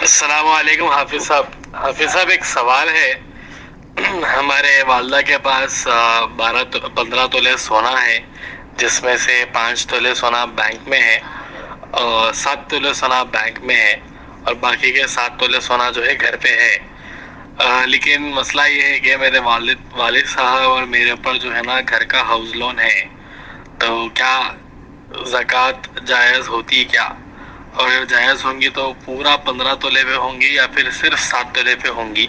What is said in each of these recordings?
अस्सलाम वालेकुम हाफिज साहब, एक सवाल है। हमारे वालदा के पास 15 तोले सोना है, जिसमें से 5 तोले सोना बैंक में है और 7 तोले सोना बैंक में है और बाकी के 7 तोले सोना जो है घर पे है। लेकिन मसला ये है कि मेरे वालिद साहब और मेरे ऊपर जो है ना घर का हाउस लोन है, तो क्या ज़कात जायज़ होती क्या? और अगर जायज़ होंगी तो पूरा 15 तोले पे होंगी या फिर सिर्फ 7 तोले पे होंगी?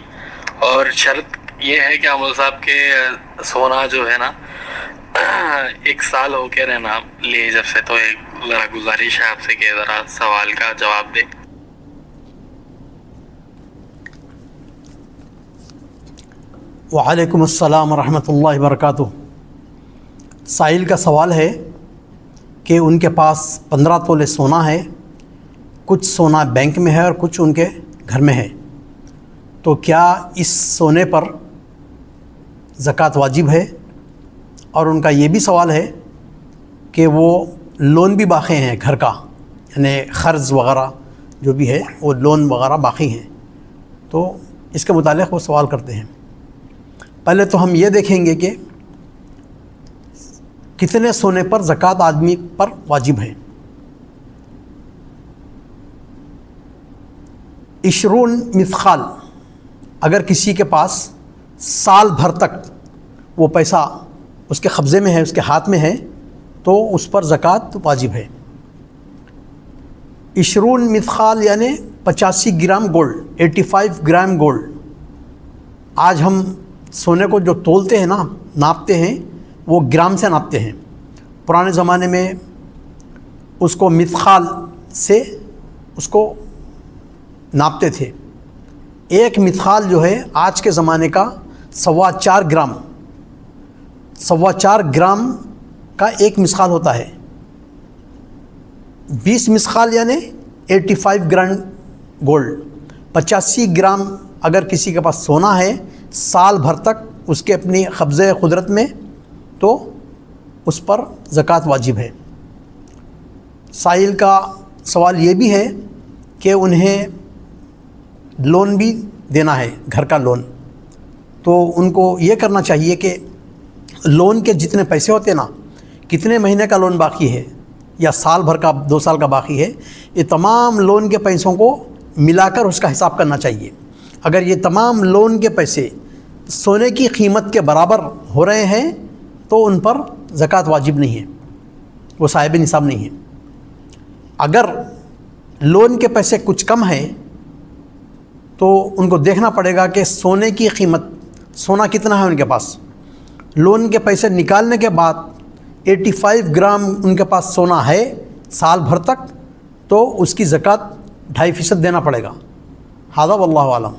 और शर्त ये है कि अमल साहब के सोना जो है ना 1 साल हो के रहना ले जब से, तो एक ज़रा गुजारिश है आपसे कि ज़रा सवाल का जवाब दे। वालेकुम अस्सलाम रहमतुल्लाहि वबरकातुहू। साहिल का सवाल है कि उनके पास 15 तोले सोना है, कुछ सोना बैंक में है और कुछ उनके घर में है, तो क्या इस सोने पर ज़कात वाजिब है? और उनका ये भी सवाल है कि वो लोन भी बाकी हैं घर का, यानी क़र्ज़ वग़ैरह जो भी है वो लोन वग़ैरह बाकी हैं, तो इसके मुतालिक वो सवाल करते हैं। पहले तो हम ये देखेंगे कि कितने सोने पर ज़कात आदमी पर वाजिब है। 20 मिसक़ाल अगर किसी के पास साल भर तक वो पैसा उसके कब्ज़े में है, उसके हाथ में है, तो उस पर ज़कात वाजिब है। 20 मिसक़ाल यानी 85 ग्राम गोल्ड, 85 ग्राम गोल्ड। आज हम सोने को जो तोलते हैं ना, नापते हैं, वो ग्राम से नापते हैं। पुराने ज़माने में उसको मिसक़ाल से उसको नापते थे। एक मिसक़ाल जो है आज के ज़माने का 4.25 ग्राम, 4.25 ग्राम का एक मिसक़ाल होता है। 20 मिसक़ाल यानी 85 ग्राम गोल्ड। 85 ग्राम अगर किसी के पास सोना है साल भर तक उसके अपनी कब्ज़े कुदरत में, तो उस पर ज़कात वाजिब है। साहिल का सवाल ये भी है कि उन्हें लोन भी देना है, घर का लोन, तो उनको ये करना चाहिए कि लोन के जितने पैसे होते हैं ना, कितने महीने का लोन बाकी है या साल भर का, 2 साल का बाकी है, ये तमाम लोन के पैसों को मिलाकर उसका हिसाब करना चाहिए। अगर ये तमाम लोन के पैसे सोने की कीमत के बराबर हो रहे हैं तो उन पर ज़कात वाजिब नहीं है, वो साहिब निसाब नहीं है। अगर लोन के पैसे कुछ कम हैं तो उनको देखना पड़ेगा कि सोने की कीमत, सोना कितना है उनके पास। लोन के पैसे निकालने के बाद 85 ग्राम उनके पास सोना है साल भर तक, तो उसकी ज़कात 2.5% देना पड़ेगा। हाज़ा वल्लाहु आलम।